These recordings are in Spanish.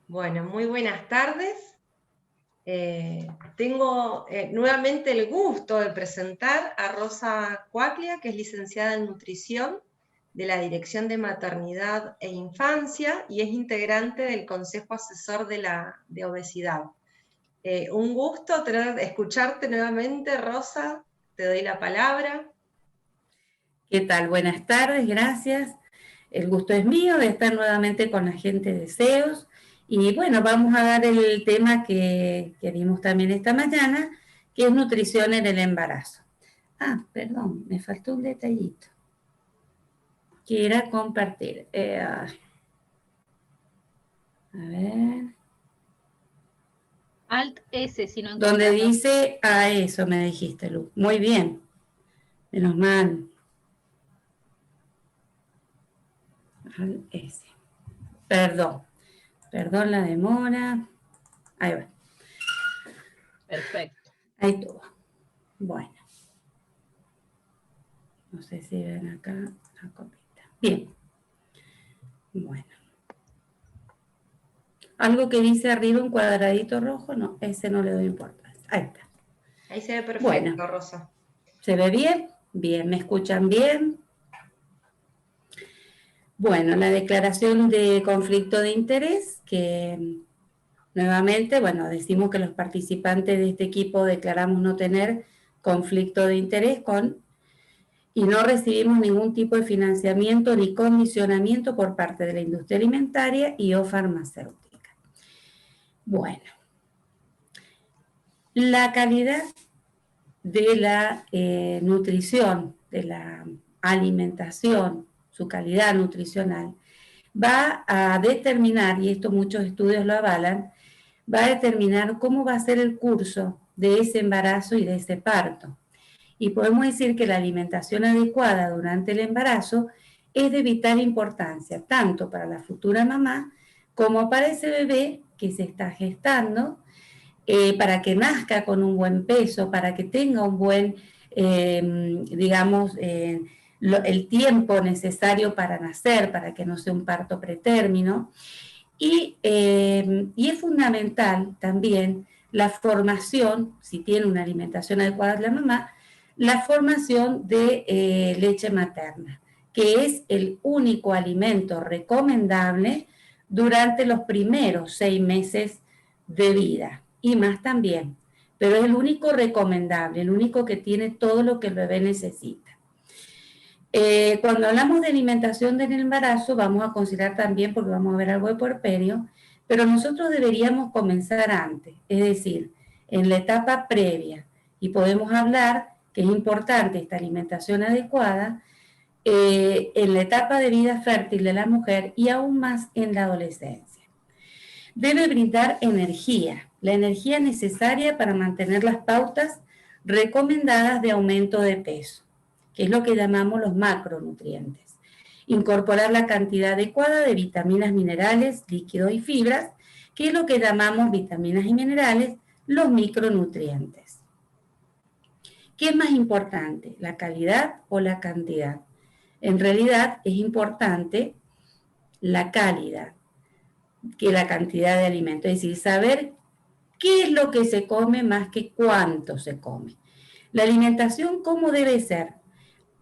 Bueno, muy buenas tardes. Tengo nuevamente el gusto de presentar a Rosa Cuaglia, que es licenciada en nutrición de la Dirección de Maternidad e Infancia y es integrante del Consejo Asesor de Obesidad. Un gusto escucharte nuevamente, Rosa. Te doy la palabra. ¿Qué tal? Buenas tardes, gracias. El gusto es mío de estar nuevamente con la gente de SEOs. Y bueno, vamos a dar el tema que vimos también esta mañana, que es nutrición en el embarazo. Ah, perdón, me faltó un detallito. Que era compartir. A ver. Alt S, si no encontramos. Donde dice, eso me dijiste, Lu. Muy bien. Menos mal. Alt S. Perdón la demora. Ahí va. Perfecto. Ahí todo. Bueno. No sé si ven acá la copita. Bien. Bueno. Algo que dice arriba un cuadradito rojo, no, ese no le doy importancia. Ahí está. Ahí se ve perfecto, bueno, Rosa. ¿Se ve bien? Bien, ¿me escuchan bien? Bueno, la declaración de conflicto de interés, que nuevamente, bueno, decimos que los participantes de este equipo declaramos no tener conflicto de interés y no recibimos ningún tipo de financiamiento ni condicionamiento por parte de la industria alimentaria y o farmacéutica. Bueno, la calidad de la nutrición, de la alimentación, su calidad nutricional, va a determinar, y esto muchos estudios lo avalan, va a determinar cómo va a ser el curso de ese embarazo y de ese parto. Y podemos decir que la alimentación adecuada durante el embarazo es de vital importancia, tanto para la futura mamá como para ese bebé que se está gestando, para que nazca con un buen peso, para que tenga un buen, el tiempo necesario para nacer, para que no sea un parto pretérmino. Y es fundamental también la formación, si tiene una alimentación adecuada la mamá, la formación de leche materna, que es el único alimento recomendable durante los primeros 6 meses de vida, y más también, pero es el único recomendable, el único que tiene todo lo que el bebé necesita. Cuando hablamos de alimentación del embarazo, vamos a considerar también, porque vamos a ver algo de puerperio, pero nosotros deberíamos comenzar antes, es decir, en la etapa previa, y podemos hablar que es importante esta alimentación adecuada en la etapa de vida fértil de la mujer y aún más en la adolescencia. Debe brindar energía, la energía necesaria para mantener las pautas recomendadas de aumento de peso, que es lo que llamamos los macronutrientes. Incorporar la cantidad adecuada de vitaminas, minerales, líquidos y fibras, que es lo que llamamos vitaminas y minerales, los micronutrientes. ¿Qué es más importante, la calidad o la cantidad? En realidad es importante la calidad que la cantidad de alimento, es decir, saber qué es lo que se come más que cuánto se come. La alimentación, ¿cómo debe ser?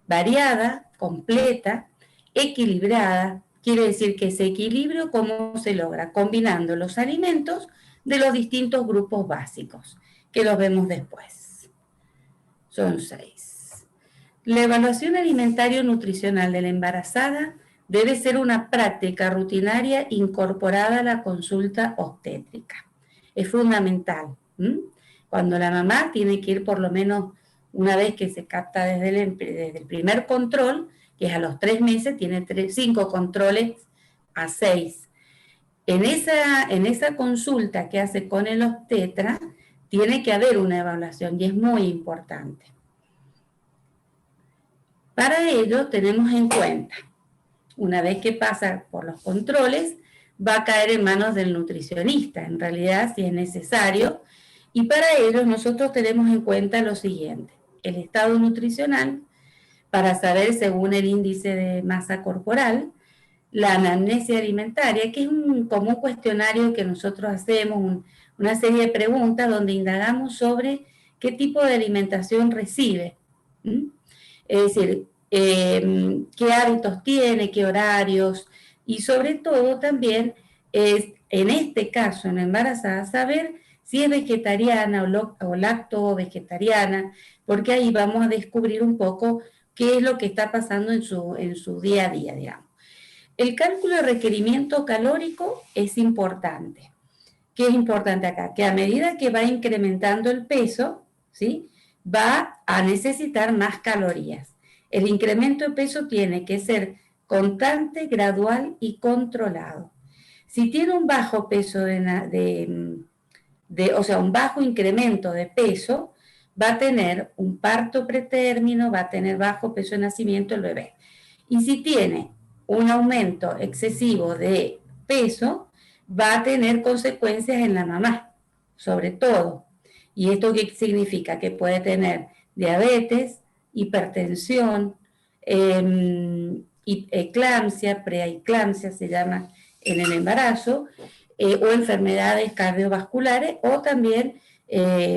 Variada, completa, equilibrada, quiere decir que ese equilibrio, ¿cómo se logra? Combinando los alimentos de los distintos grupos básicos, que los vemos después. Son 6. La evaluación alimentario-nutricional de la embarazada debe ser una práctica rutinaria incorporada a la consulta obstétrica. Es fundamental. Cuando la mamá tiene que ir por lo menos una vez que se capta desde el primer control, que es a los 3 meses, tiene 5 controles a 6. En esa consulta que hace con el obstetra, tiene que haber una evaluación y es muy importante. Para ello tenemos en cuenta, una vez que pasa por los controles, va a caer en manos del nutricionista, en realidad, si es necesario, y para ello nosotros tenemos en cuenta lo siguiente: el estado nutricional, para saber según el índice de masa corporal, la anamnesis alimentaria, que es como un cuestionario que nosotros hacemos, una serie de preguntas donde indagamos sobre qué tipo de alimentación recibe. Es decir, qué hábitos tiene, qué horarios, y sobre todo también, en este caso, en la embarazada, saber si es vegetariana o lacto-vegetariana, porque ahí vamos a descubrir un poco qué es lo que está pasando en su día a día, digamos. El cálculo de requerimiento calórico es importante. ¿Qué es importante acá? Que a medida que va incrementando el peso, ¿sí?, va a necesitar más calorías. El incremento de peso tiene que ser constante, gradual y controlado. Si tiene un bajo peso o sea, un bajo incremento de peso, va a tener un parto pretérmino, va a tener bajo peso de nacimiento el bebé. Y si tiene un aumento excesivo de peso, va a tener consecuencias en la mamá, sobre todo. ¿Y esto qué significa? Que puede tener diabetes, hipertensión, eclampsia, preeclampsia se llama en el embarazo, o enfermedades cardiovasculares, o también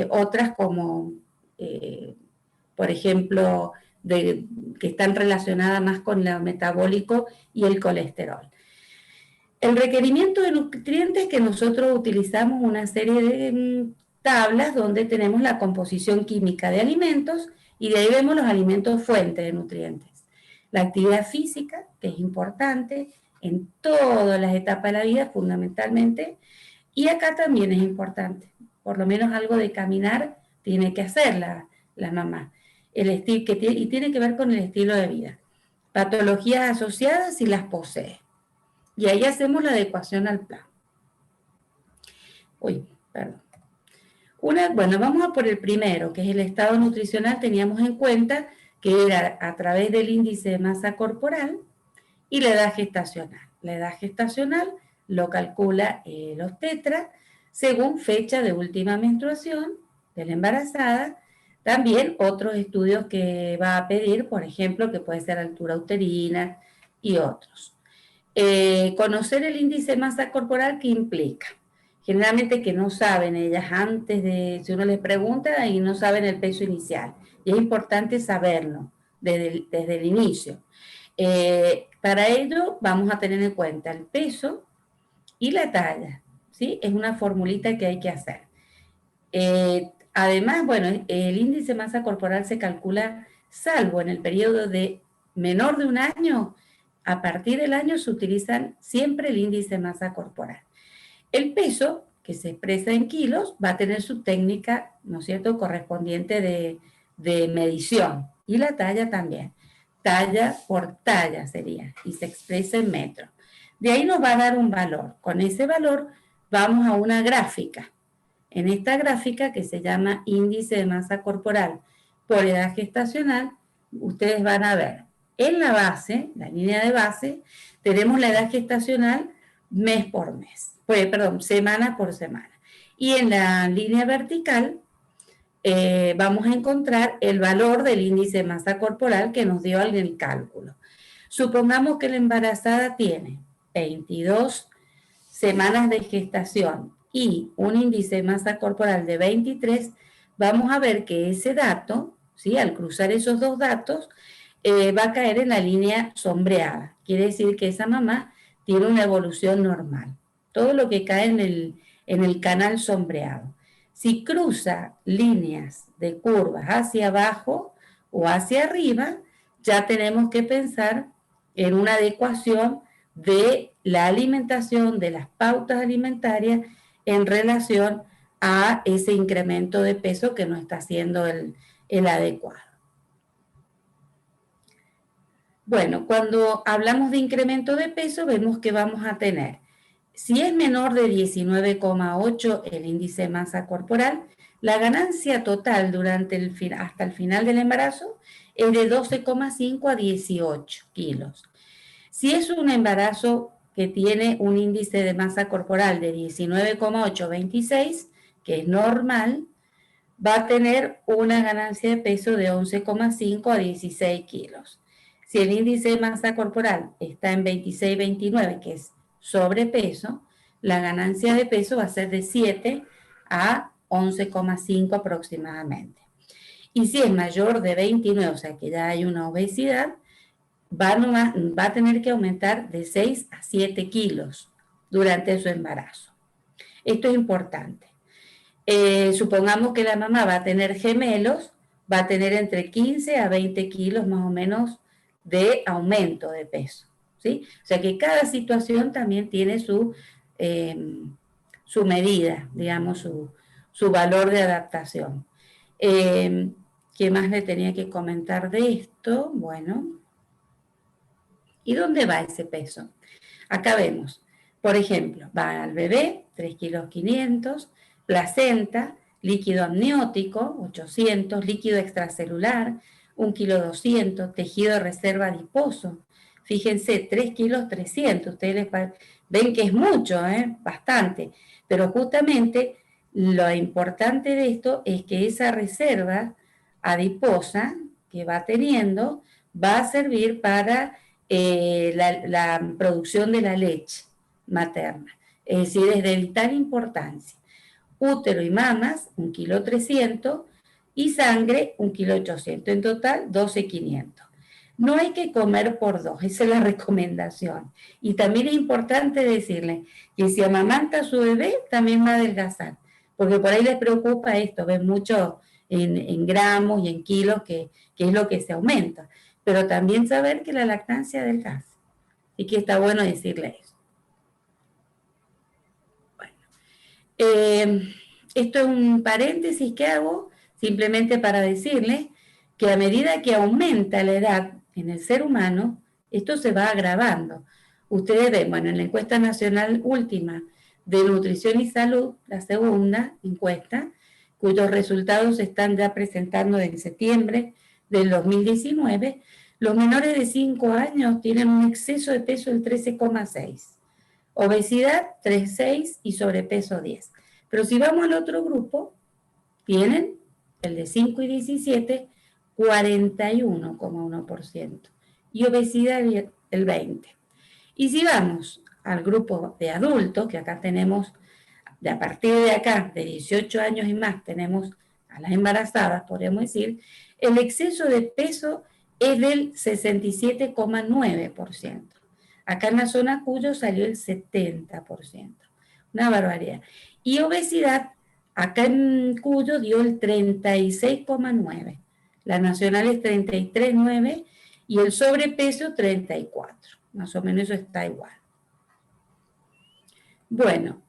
otras como, por ejemplo, que están relacionadas más con lo metabólico y el colesterol. El requerimiento de nutrientes, que nosotros utilizamos una serie de tablas donde tenemos la composición química de alimentos y de ahí vemos los alimentos fuentes de nutrientes. La actividad física, que es importante en todas las etapas de la vida fundamentalmente, y acá también es importante, por lo menos algo de caminar tiene que hacer la mamá. Y tiene que ver con el estilo de vida. Patologías asociadas si las posee. Y ahí hacemos la adecuación al plan. Bueno, vamos a por el primero, que es el estado nutricional. Teníamos en cuenta que era a través del índice de masa corporal y la edad gestacional. La edad gestacional lo calcula el obstetra según fecha de última menstruación de la embarazada. También otros estudios que va a pedir, por ejemplo, que puede ser altura uterina y otros. Conocer el índice de masa corporal, ¿qué implica? Generalmente que no saben ellas antes de, si uno les pregunta, y no saben el peso inicial. Y es importante saberlo desde el inicio. Para ello vamos a tener en cuenta el peso y la talla, ¿sí? Es una formulita que hay que hacer. Además, bueno, el índice de masa corporal se calcula salvo en el periodo de menor de un año. A partir del año se utilizan siempre el índice de masa corporal. El peso, que se expresa en kilos, va a tener su técnica, ¿no es cierto?, correspondiente de medición. Y la talla también. Talla por talla sería, y se expresa en metros. De ahí nos va a dar un valor. Con ese valor vamos a una gráfica. En esta gráfica, que se llama índice de masa corporal por edad gestacional, ustedes van a ver en la base, la línea de base, tenemos la edad gestacional mes por mes, semana por semana. Y en la línea vertical vamos a encontrar el valor del índice de masa corporal que nos dio en el cálculo. Supongamos que la embarazada tiene 22 semanas de gestación y un índice de masa corporal de 23, vamos a ver que ese dato, ¿sí?, al cruzar esos dos datos, va a caer en la línea sombreada. Quiere decir que esa mamá tiene una evolución normal. Todo lo que cae en el canal sombreado. Si cruza líneas de curvas hacia abajo o hacia arriba, ya tenemos que pensar en una adecuación de la alimentación, de las pautas alimentarias en relación a ese incremento de peso que no está siendo el adecuado. Bueno, cuando hablamos de incremento de peso, vemos que vamos a tener, si es menor de 19,8 el índice de masa corporal, la ganancia total hasta el final del embarazo es de 12,5 a 18 kilos. Si es un embarazo que tiene un índice de masa corporal de 19,8 a 26, que es normal, va a tener una ganancia de peso de 11,5 a 16 kilos. Si el índice de masa corporal está en 26, 29, que es sobrepeso, la ganancia de peso va a ser de 7 a 11,5 aproximadamente. Y si es mayor de 29, o sea que ya hay una obesidad, va a tener que aumentar de 6 a 7 kilos durante su embarazo. Esto es importante. Supongamos que la mamá va a tener gemelos, va a tener entre 15 a 20 kilos más o menos de aumento de peso, ¿sí? O sea que cada situación también tiene su medida, digamos, su valor de adaptación. ¿Qué más le tenía que comentar de esto? Bueno, ¿y dónde va ese peso? Acá vemos, por ejemplo, va al bebé, 3,5 kilos, placenta, líquido amniótico, 800, líquido extracelular, 1,2 kilos, tejido de reserva adiposo. Fíjense, 3,300 kilos, ustedes ven que es mucho, bastante, pero justamente lo importante de esto es que esa reserva adiposa que va teniendo va a servir para la producción de la leche materna. Es decir, es de vital importancia. Útero y mamas, 1,3 kilos, y sangre, 1,800 kilos. En total, 12,500. No hay que comer por 2, esa es la recomendación. Y también es importante decirle que si amamanta a su bebé, también va a adelgazar. Porque por ahí les preocupa esto, ven mucho en gramos y en kilos que es lo que se aumenta. Pero también saber que la lactancia adelgaza. Y que está bueno decirle eso. Bueno, esto es un paréntesis que hago simplemente para decirle que a medida que aumenta la edad en el ser humano, esto se va agravando. Ustedes ven, bueno, en la encuesta nacional última de nutrición y salud, la segunda encuesta, cuyos resultados se están ya presentando en septiembre del 2019, los menores de 5 años tienen un exceso de peso del 13,6, obesidad 3,6 y sobrepeso 10. Pero si vamos al otro grupo, tienen el de 5 y 17, 41,1%, y obesidad el 20%. Y si vamos al grupo de adultos, que acá tenemos, de a partir de acá, de 18 años y más, tenemos a las embarazadas, podríamos decir, el exceso de peso es del 67,9%. Acá en la zona Cuyo salió el 70%. Una barbaridad. Y obesidad, acá en Cuyo dio el 36,9%. La nacional es 33,9% y el sobrepeso 34%. Más o menos eso está igual. Bueno,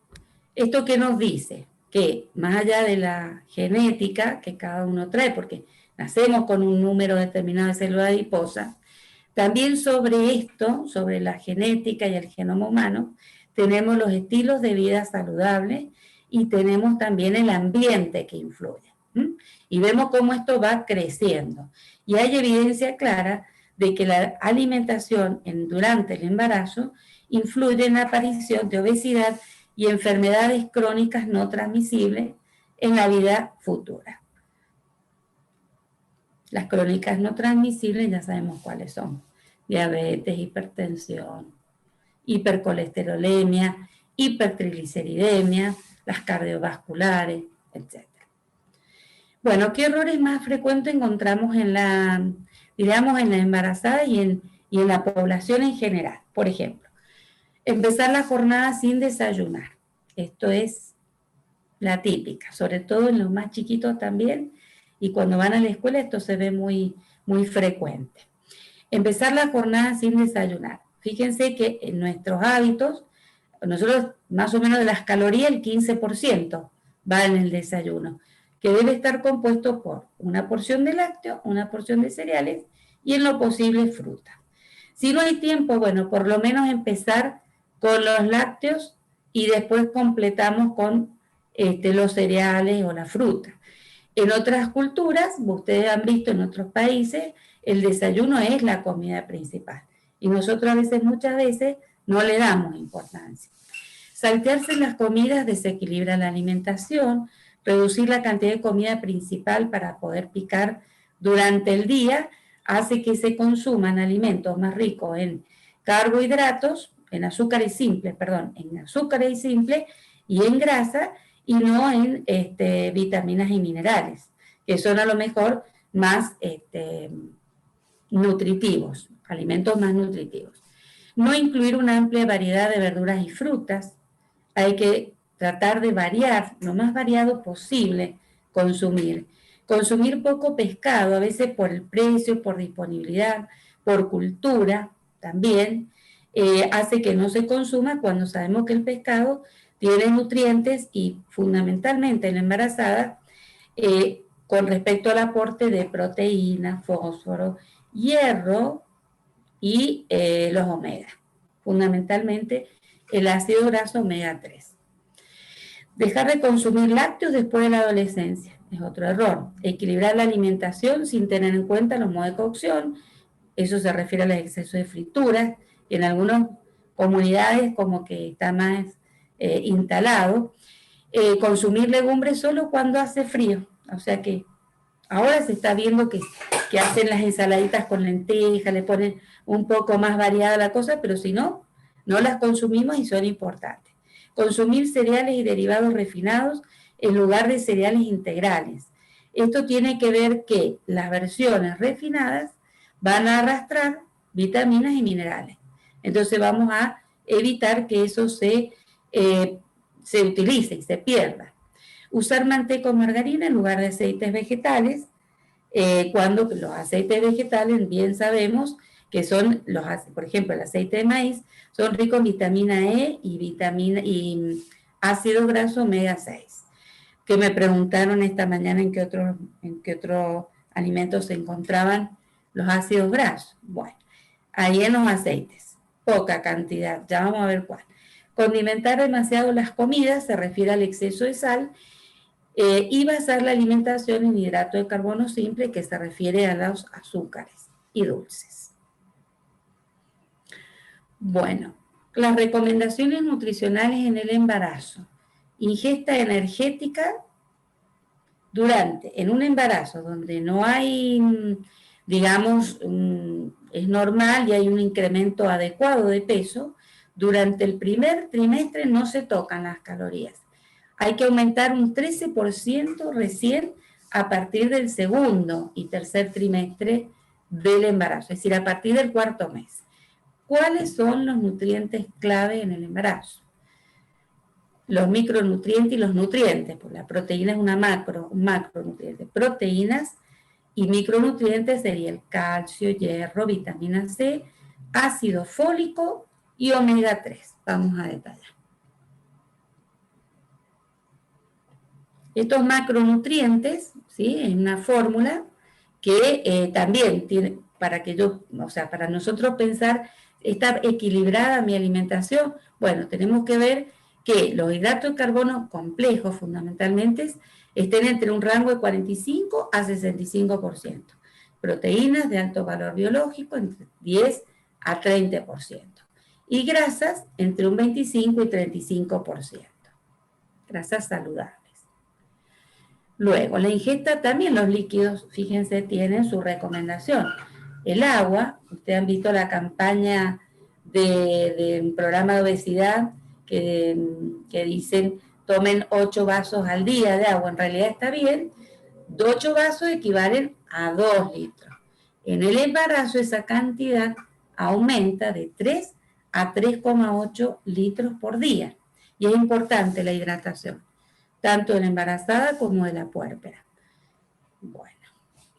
¿esto qué nos dice? Que más allá de la genética que cada uno trae, porque nacemos con un número determinado de células adiposas, también sobre esto, sobre la genética y el genoma humano, tenemos los estilos de vida saludables y tenemos también el ambiente que influye. Y vemos cómo esto va creciendo. Y hay evidencia clara de que la alimentación durante el embarazo influye en la aparición de obesidad y enfermedades crónicas no transmisibles en la vida futura. Las crónicas no transmisibles ya sabemos cuáles son: diabetes, hipertensión, hipercolesterolemia, hipertrigliceridemia, las cardiovasculares, etc. Bueno, ¿qué errores más frecuentes encontramos en la embarazada y en la población en general? Por ejemplo, empezar la jornada sin desayunar. Esto es la típica, sobre todo en los más chiquitos también, y cuando van a la escuela esto se ve muy, muy frecuente. Empezar la jornada sin desayunar. Fíjense que en nuestros hábitos, nosotros más o menos de las calorías el 15% va en el desayuno, que debe estar compuesto por una porción de lácteos, una porción de cereales y en lo posible fruta. Si no hay tiempo, bueno, por lo menos empezar con los lácteos y después completamos con los cereales o la fruta. En otras culturas, ustedes han visto en otros países, el desayuno es la comida principal. Y nosotros muchas veces, no le damos importancia. Saltearse las comidas desequilibra la alimentación, reducir la cantidad de comida principal para poder picar durante el día hace que se consuman alimentos más ricos en carbohidratos, en azúcares simples, perdón, en azúcares simples y en grasa, y no en vitaminas y minerales, que son a lo mejor más nutritivos, alimentos más nutritivos. No incluir una amplia variedad de verduras y frutas. Hay que tratar de variar, lo más variado posible, consumir. Consumir poco pescado, a veces por el precio, por disponibilidad, por cultura también, hace que no se consuma cuando sabemos que el pescado tiene nutrientes y fundamentalmente en la embarazada, con respecto al aporte de proteína, fósforo, hierro y los omega, fundamentalmente el ácido graso omega 3. Dejar de consumir lácteos después de la adolescencia es otro error. Equilibrar la alimentación sin tener en cuenta los modos de cocción, eso se refiere al exceso de frituras, y en algunas comunidades como que está más instalado. Consumir legumbres solo cuando hace frío, o sea que ahora se está viendo que hacen las ensaladitas con lentejas, le ponen un poco más variada la cosa, pero si no, no las consumimos y son importantes. Consumir cereales y derivados refinados en lugar de cereales integrales. Esto tiene que ver que las versiones refinadas van a arrastrar vitaminas y minerales. Entonces vamos a evitar que eso se utilice y se pierda. Usar manteca o margarina en lugar de aceites vegetales, cuando los aceites vegetales bien sabemos que son, por ejemplo, el aceite de maíz, son ricos en vitamina E y ácido graso omega 6. Que me preguntaron esta mañana en qué otros alimentos se encontraban los ácidos grasos. Bueno, ahí en los aceites, poca cantidad, ya vamos a ver cuál. Condimentar demasiado las comidas se refiere al exceso de sal, y basar la alimentación en hidrato de carbono simple, que se refiere a los azúcares y dulces. Bueno, las recomendaciones nutricionales en el embarazo. Ingesta energética en un embarazo donde no hay, digamos, es normal y hay un incremento adecuado de peso. Durante el primer trimestre no se tocan las calorías. Hay que aumentar un 13% recién a partir del segundo y tercer trimestre del embarazo, es decir, a partir del cuarto mes. ¿Cuáles son los nutrientes clave en el embarazo? Los micronutrientes y los nutrientes, pues la proteína es un macronutriente. Proteínas y micronutrientes sería el calcio, hierro, vitamina C, ácido fólico y omega 3. Vamos a detallar. Estos macronutrientes, ¿sí? Es una fórmula que también tiene, para nosotros pensar, ¿está equilibrada mi alimentación? Bueno, tenemos que ver que los hidratos de carbono complejos, fundamentalmente, estén entre un rango de 45 a 65%. Proteínas de alto valor biológico, entre 10 a 30%. Y grasas, entre un 25 y 35%. Grasas saludables. Luego, la ingesta, también los líquidos, fíjense, tienen su recomendación. El agua, ustedes han visto la campaña del programa de obesidad que dicen tomen 8 vasos al día de agua. En realidad está bien, 8 vasos equivalen a 2 litros. En el embarazo esa cantidad aumenta de 3 a 3,8 litros por día. Y es importante la hidratación, tanto de la embarazada como de la puérpera. Bueno,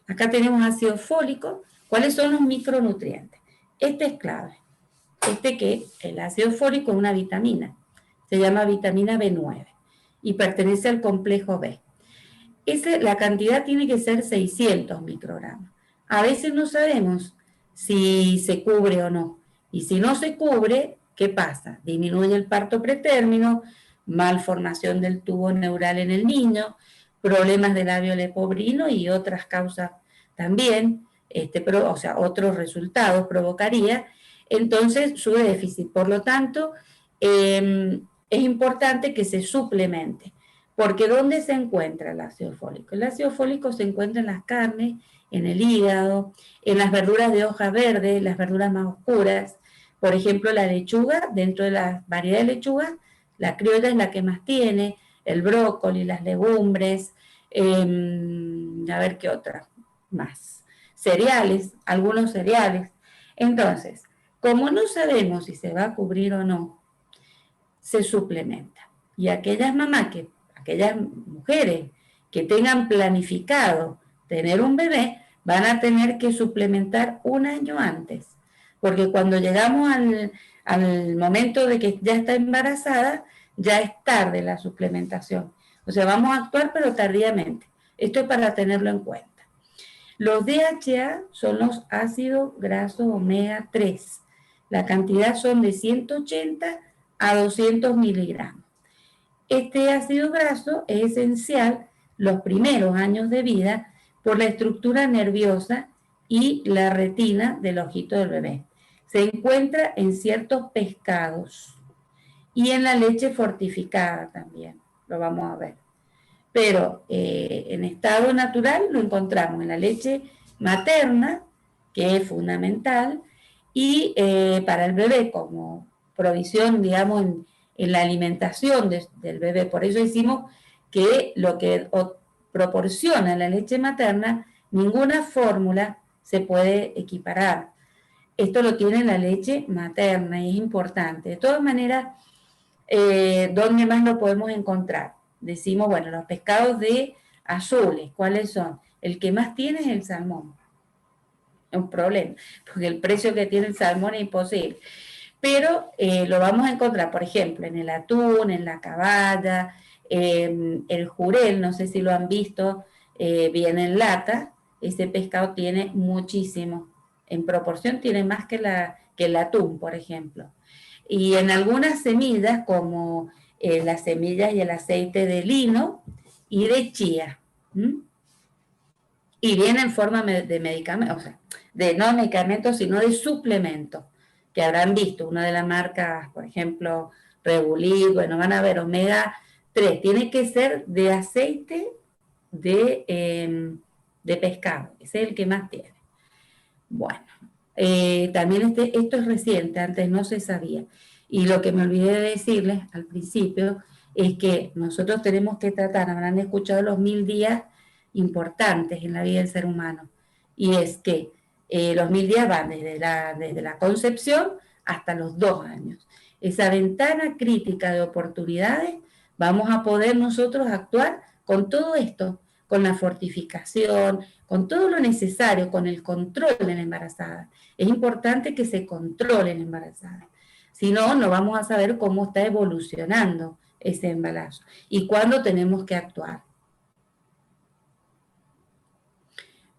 acá tenemos ácido fólico. ¿Cuáles son los micronutrientes? Este es clave. El ácido fólico es una vitamina. Se llama vitamina B9 y pertenece al complejo B. La cantidad tiene que ser 600 microgramos. A veces no sabemos si se cubre o no. Y si no se cubre, ¿qué pasa? Disminuye el parto pretérmino, malformación del tubo neural en el niño, problemas de labio leporino y otras causas también, otros resultados provocaría entonces su déficit. Por lo tanto, es importante que se suplemente. Porque ¿dónde se encuentra el ácido fólico? El ácido fólico se encuentra en las carnes, en el hígado, en las verduras de hoja verde, las verduras más oscuras. Por ejemplo, la lechuga, dentro de la variedad de lechugas, la criolla es la que más tiene, el brócoli, las legumbres, a ver qué otra más. Cereales, algunos cereales. Entonces, como no sabemos si se va a cubrir o no, se suplementa. Y aquellas mujeres que tengan planificado tener un bebé, van a tener que suplementar un año antes. Porque cuando llegamos al momento de que ya está embarazada, ya es tarde la suplementación. O sea, vamos a actuar pero tardíamente. Esto es para tenerlo en cuenta. Los DHA son los ácidos grasos omega 3. La cantidad son de 180 a 200 miligramos. Este ácido graso es esencial los primeros años de vida por la estructura nerviosa y la retina del ojito del bebé. Se encuentra en ciertos pescados y en la leche fortificada también, lo vamos a ver. Pero en estado natural lo encontramos en la leche materna, que es fundamental, y para el bebé como provisión, digamos, en la alimentación del bebé. Por eso decimos que lo que proporciona la leche materna, ninguna fórmula se puede equiparar. Esto lo tiene la leche materna y es importante. De todas maneras, ¿dónde más lo podemos encontrar? Decimos, bueno, los pescados de azules, ¿cuáles son? El que más tiene es el salmón. Es un problema, porque el precio que tiene el salmón es imposible. Pero lo vamos a encontrar, por ejemplo, en el atún, en la caballa, el jurel, no sé si lo han visto, viene en lata. Ese pescado tiene muchísimo. En proporción tiene más que el atún, por ejemplo. Y en algunas semillas, como las semillas y el aceite de lino y de chía. Y viene en forma de medicamento, o sea, no medicamentos, sino de suplementos, que habrán visto, una de las marcas, por ejemplo, Rebulit, bueno, van a ver, omega 3, tiene que ser de aceite de pescado, ese es el que más tiene. Bueno, también esto es reciente, antes no se sabía. Y lo que me olvidé de decirles al principio es que nosotros tenemos que tratar, habrán escuchado los 1000 días importantes en la vida del ser humano. Y es que los 1000 días van desde la concepción hasta los 2 años. Esa ventana crítica de oportunidades, vamos a poder nosotros actuar con todo esto, con la fortificación, con todo lo necesario, con el control de la embarazada. Es importante que se controle la embarazada. Si no, no vamos a saber cómo está evolucionando ese embarazo y cuándo tenemos que actuar.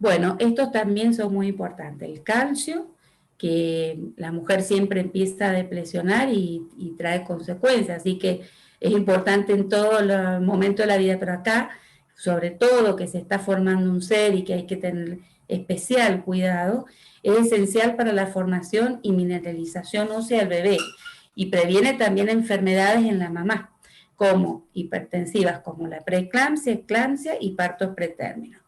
Bueno, estos también son muy importantes. El calcio, que la mujer siempre empieza a deplesionar y trae consecuencias, así que es importante en todo el momento de la vida, pero acá, sobre todo que se está formando un ser y que hay que tener especial cuidado, es esencial para la formación y mineralización ósea del bebé y previene también enfermedades en la mamá, como hipertensivas, como la preeclampsia, eclampsia y partos pretérminos.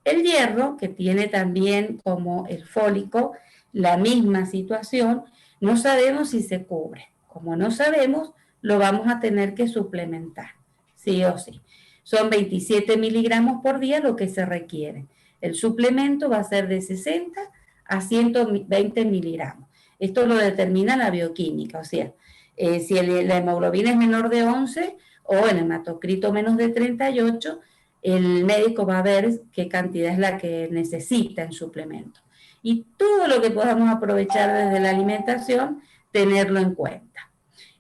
El hierro, que tiene también como el fólico la misma situación, no sabemos si se cubre. Como no sabemos, lo vamos a tener que suplementar, sí o sí. Son 27 miligramos por día lo que se requiere. El suplemento va a ser de 60 a 120 miligramos. Esto lo determina la bioquímica, o sea, si la hemoglobina es menor de 11 o el hematocrito menos de 38, el médico va a ver qué cantidad es la que necesita en suplemento. Y todo lo que podamos aprovechar desde la alimentación, tenerlo en cuenta.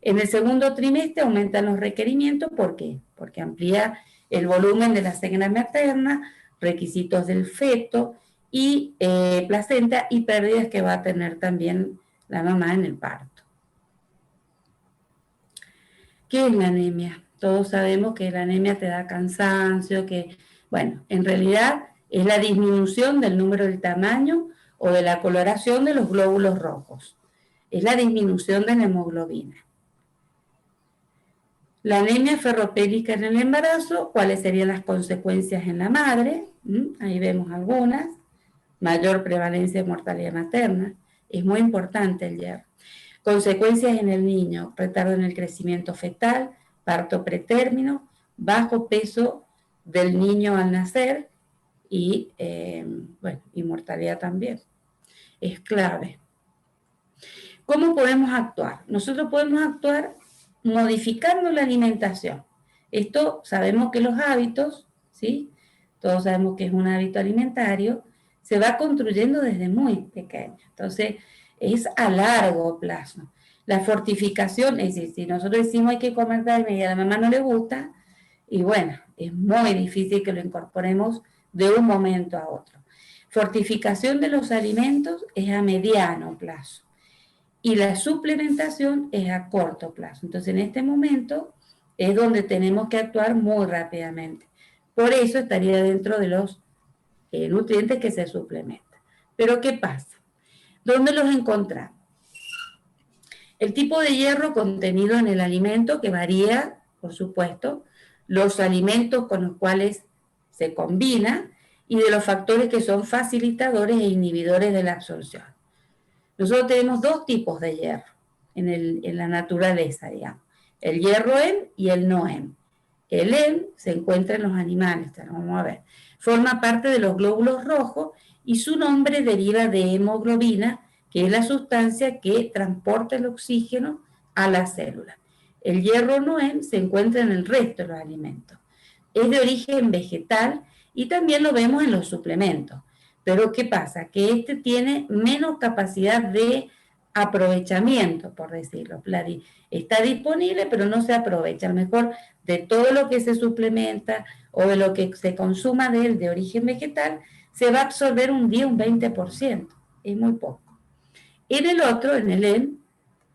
En el segundo trimestre aumentan los requerimientos, ¿por qué? Porque amplía el volumen de la sangre materna, requisitos del feto y placenta y pérdidas que va a tener también la mamá en el parto. ¿Qué es la anemia? Todos sabemos que la anemia te da cansancio, que, bueno, en realidad es la disminución del número del tamaño o de la coloración de los glóbulos rojos. Es la disminución de la hemoglobina. La anemia ferropénica en el embarazo, ¿cuáles serían las consecuencias en la madre? Ahí vemos algunas. Mayor prevalencia de mortalidad materna. Es muy importante el hierro. Consecuencias en el niño, retardo en el crecimiento fetal, parto pretérmino, bajo peso del niño al nacer y, bueno, y mortalidad también. Es clave. ¿Cómo podemos actuar? Nosotros podemos actuar modificando la alimentación. Esto sabemos que los hábitos, ¿sí? Todos sabemos que es un hábito alimentario, se va construyendo desde muy pequeño. Entonces, es a largo plazo. La fortificación, es decir, si nosotros decimos hay que comer carne y a la mamá no le gusta, y bueno, es muy difícil que lo incorporemos de un momento a otro. Fortificación de los alimentos es a mediano plazo y la suplementación es a corto plazo. Entonces, en este momento es donde tenemos que actuar muy rápidamente. Por eso estaría dentro de los nutrientes que se suplementan. Pero, ¿qué pasa? ¿Dónde los encontramos? El tipo de hierro contenido en el alimento, que varía, por supuesto, los alimentos con los cuales se combina y de los factores que son facilitadores e inhibidores de la absorción. Nosotros tenemos dos tipos de hierro en la naturaleza, digamos. El hierro Hem y el no Hem. El Hem se encuentra en los animales, vamos a ver. Forma parte de los glóbulos rojos y su nombre deriva de hemoglobina, que es la sustancia que transporta el oxígeno a la célula. El hierro no Hem se encuentra en el resto de los alimentos. Es de origen vegetal y también lo vemos en los suplementos. Pero ¿qué pasa? Que este tiene menos capacidad de aprovechamiento, por decirlo. Está disponible, pero no se aprovecha. A lo mejor de todo lo que se suplementa o de lo que se consuma de él de origen vegetal, se va a absorber un 10, un 20%. Es muy poco. En el otro, en el Hem,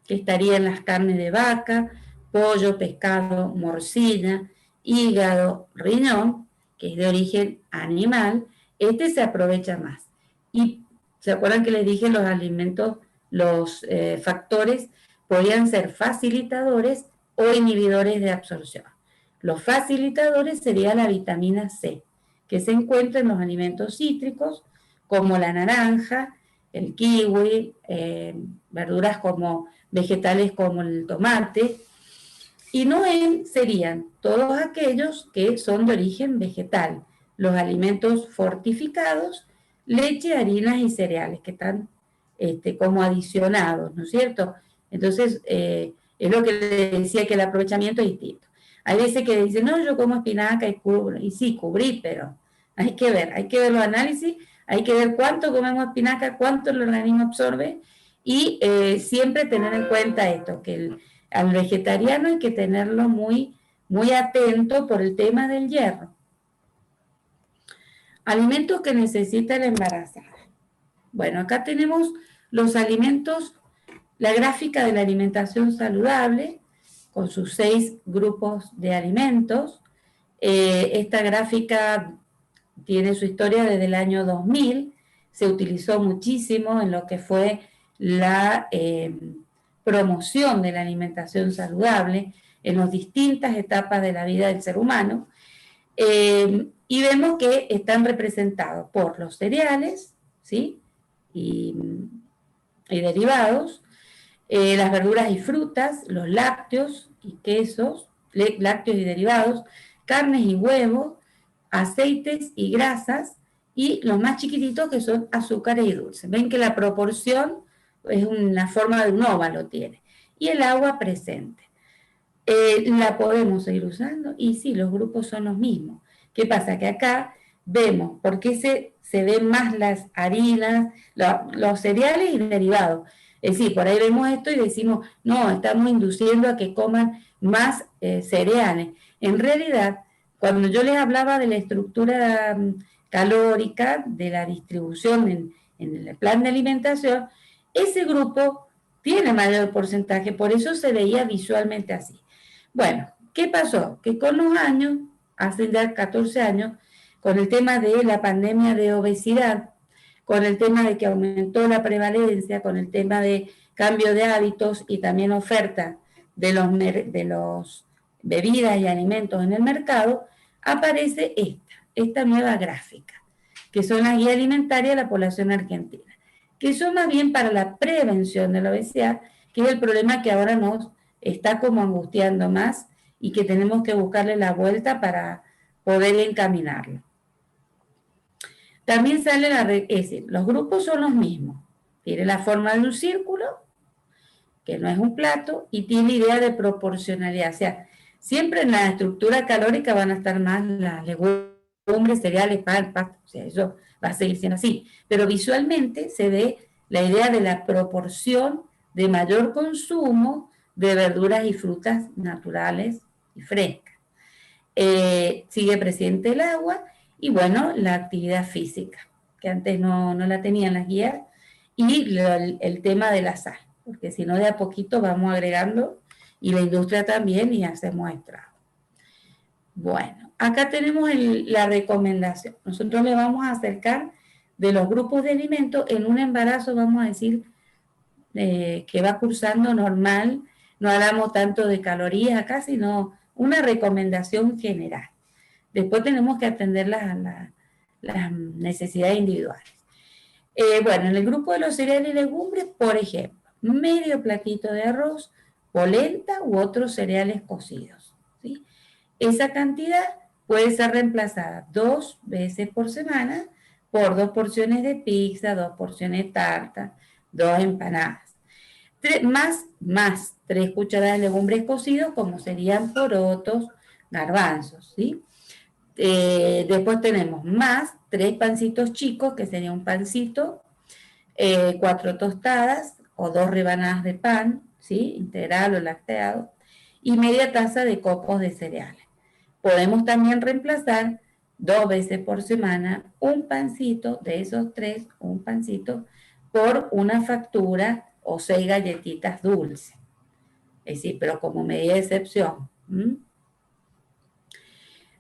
que estaría en las carnes de vaca, pollo, pescado, morcilla, hígado, riñón, que es de origen animal, este se aprovecha más. Y ¿se acuerdan que les dije los alimentos, los factores podían ser facilitadores o inhibidores de absorción? Los facilitadores sería la vitamina C, que se encuentra en los alimentos cítricos, como la naranja, el kiwi, verduras como vegetales como el tomate. Y no serían todos aquellos que son de origen vegetal, los alimentos fortificados, leche, harinas y cereales, que están como adicionados, ¿no es cierto? Entonces, es lo que le decía, que el aprovechamiento es distinto. Hay veces que dicen, no, yo como espinaca y cubro, y sí, cubrí, pero hay que ver los análisis, hay que ver cuánto comemos espinaca, cuánto el organismo absorbe, y siempre tener en cuenta esto, que al vegetariano hay que tenerlo muy, muy atento por el tema del hierro. Alimentos que necesita la embarazada. Bueno, acá tenemos los alimentos, la gráfica de la alimentación saludable, con sus 6 grupos de alimentos. Esta gráfica tiene su historia desde el año 2000, se utilizó muchísimo en lo que fue la promoción de la alimentación saludable en las distintas etapas de la vida del ser humano, y vemos que están representados por los cereales, ¿sí? y derivados, las verduras y frutas, los lácteos y quesos, lácteos y derivados, carnes y huevos, aceites y grasas, y los más chiquititos que son azúcares y dulces. Ven que la proporción es una forma de un óvalo tiene. Y el agua presente. ¿La podemos seguir usando? Y sí, los grupos son los mismos. ¿Qué pasa? Que acá vemos por qué se ven más las harinas, los cereales y derivados. Es decir, por ahí vemos esto y decimos, no, estamos induciendo a que coman más cereales. En realidad, cuando yo les hablaba de la estructura calórica, de la distribución en el plan de alimentación, ese grupo tiene mayor porcentaje, por eso se veía visualmente así. Bueno, ¿qué pasó? Que con los años, hace ya 14 años, con el tema de la pandemia de obesidad, con el tema de que aumentó la prevalencia, con el tema de cambio de hábitos y también oferta de los bebidas y alimentos en el mercado, aparece esta nueva gráfica, que son las guías alimentarias de la población argentina, que son más bien para la prevención de la obesidad, que es el problema que ahora nos está como angustiando más y que tenemos que buscarle la vuelta para poder encaminarlo. También sale es decir, los grupos son los mismos. Tiene la forma de un círculo, que no es un plato, y tiene idea de proporcionalidad. O sea, siempre en la estructura calórica van a estar más las legumbres, cereales, pan, pasta. O sea, eso va a seguir siendo así. Pero visualmente se ve la idea de la proporción de mayor consumo de verduras y frutas naturales y frescas. Sigue presente el agua y, bueno, la actividad física, que antes no la tenían las guías, y el tema de la sal, porque si no de a poquito vamos agregando, y la industria también, y hacemos estrago. Bueno, acá tenemos la recomendación. Nosotros le vamos a acercar de los grupos de alimentos en un embarazo, vamos a decir, que va cursando normal, no hablamos tanto de calorías acá, sino una recomendación general. Después tenemos que atender las necesidades individuales. Bueno, en el grupo de los cereales y legumbres, por ejemplo, medio platito de arroz, polenta u otros cereales cocidos, ¿sí? Esa cantidad puede ser reemplazada 2 veces por semana por 2 porciones de pizza, 2 porciones de tarta, 2 empanadas. Más 3 cucharadas de legumbres cocidos, como serían porotos, garbanzos, ¿sí? Después tenemos más 3 pancitos chicos, que sería un pancito, 4 tostadas o 2 rebanadas de pan, ¿sí? Integral o lacteado, y media taza de copos de cereales. Podemos también reemplazar 2 veces por semana un pancito, de esos 3, un pancito, por una factura o 6 galletitas dulces. Es decir, pero como medida de excepción.